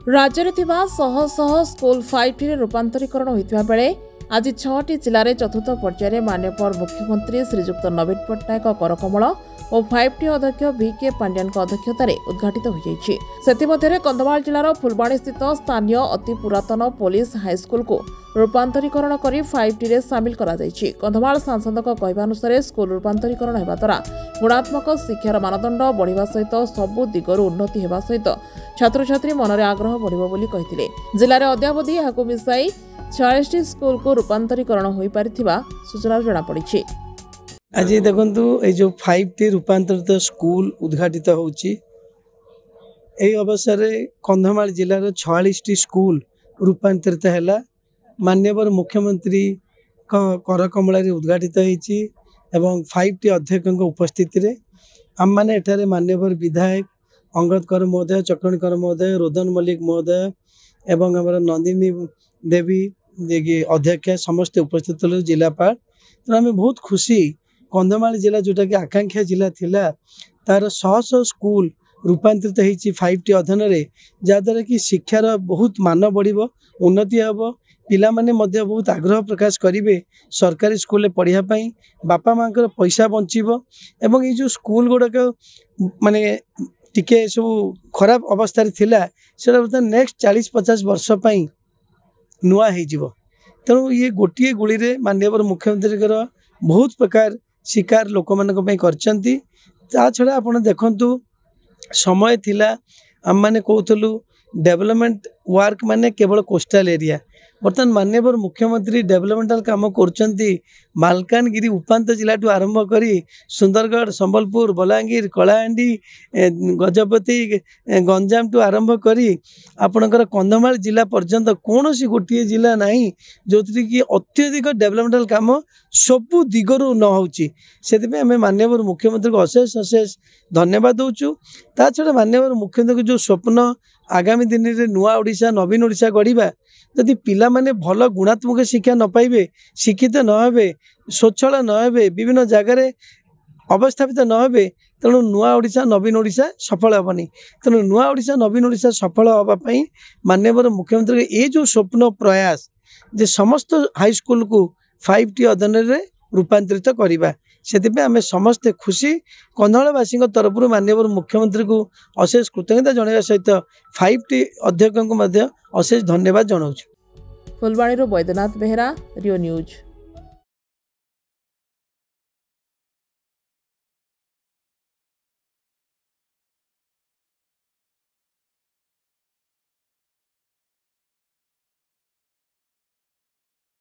राज्य में शह शह स्कूल 5T रूपांतरीकरण होता बेले आज 6टी जिले में चतुर्थ पर्यायर माननीय मुख्यमंत्री श्रीजुक्त नवीन पट्टनायक करकमल और 5T अध्यक्ष VK पांड्यान अध्यक्षतार उद्घाटित होती। कंधमाल जिलार फुलबाणी स्थित स्थानीय अति पुरातन पुलिस हाईस्कल को रूपांतरीकरण कर 5T रे सामिल करा जायछि। कंधमाल सांसद कहवानुसार स्कूल रूपांतरीकरण होगा द्वारा गुणात्मक शिक्षार मानदंड बढ़िबा सहित सबु दिगरु उन्नति हेबा सहित छात्र छात्री मनरे आग्रह बढ़िबो बोली कहिथिले। जिल्लार अद्यावधि याकु मिसाई 46 स्कूल को रूपांतरीकरण होई पारिथिबा सूचना जणा पड़िछि। आज देखंतु ए जो 5T रूपांतरित स्कूल उद्घाटित होउछि। एही अवसर रे कंधमाल जिल्लार 46टी स्कूल रूपांतरित हैला। माननीय मुख्यमंत्री करकमल उद्घाटित होइछि एवं 5T अध्यक्ष उपस्थिति रे आम माने एठारे माननीय विधायक अंगद कर महोदय, चक्रणी कर महोदय, रोदन मल्लिक महोदय एवं हमर नंदिनी देवी जे अध्यक्ष समस्त उपस्थित जिलापाल। तो आम बहुत खुशी कंधमाल जिला जोटा कि आकांक्षा जिला थिला तार 100 स्कूल रूपांतरित होइछि 5T अधीन रे, जहाँद्वारा कि शिक्षार बहुत मान बढ़िबो, उन्नति हेबो, पिला माने मध्य बहुत आग्रह प्रकाश करिवे सरकारी स्कूल पढ़िया पई, बापा माँ पैसा बंचिबो एवं ये जो स्कूल गुड़ाक माने टिके सब खराब अवस्था थिला सेटा बर्तमान नेक्स्ट 40-50 वर्ष पई नुआ हो। तेणु ये गोटे गुड़ी रे माननीय मुख्यमंत्री बहुत प्रकार शिकार लोक मान करछंती। ता छड़ा आपण देखंतु समय थिला आम माने कहूलु डेवलपमेंट वर्क माने केवल कोस्टल एरिया, बर्तमान माननीय मुख्यमंत्री डेवलपमेंटल काम करछंती। मालकानगिरी उपांत जिला टू आरंभ करी सुंदरगढ़, संबलपुर, बलांगीर, कलाहांडी, गजपति, गंजाम टू आरंभ करी आपणकर कंधमाल जिला पर्यंत कौन सी गोटे जिला नहीं जो कि अत्यधिक डेवलपमेंटल काम सबु दिगरु न होची। सेति आम माननीय मुख्यमंत्री को अशेष अशेष धन्यवाद दौचु। ता छड़ा माननीय मुख्यमंत्री जो स्वप्न आगामी दिन में नुआ ओडिशा नवीन ओडिशा गढ़ा, जदि पिला माने भल गुणात्मक शिक्षा न पाइबे, शिक्षित न हेबे, स्वच्छल न हेबे, विभिन्न जगार अवस्थापित न हेबे, तेणु नुआ ओडिशा नवीन ओडिशा सफल हेबनी। तेणु नुआ ओडिशा नवीन ओडिशा सफल होगापी माननीय मुख्यमंत्री ये जो स्वप्न प्रयास जे समस्त हाईस्कल को 5T अधीन रे रूपांतरित करवा, से आम समस्ते खुशी। कंधमालवासी तरफ माननीय मुख्यमंत्री को अशेष कृतज्ञता जणाइवा सहित 5T अध्यक्ष को अशेष धन्यवाद जनाऊँ। फुलबाणी बैद्यनाथ बेहरा, रियो न्यूज।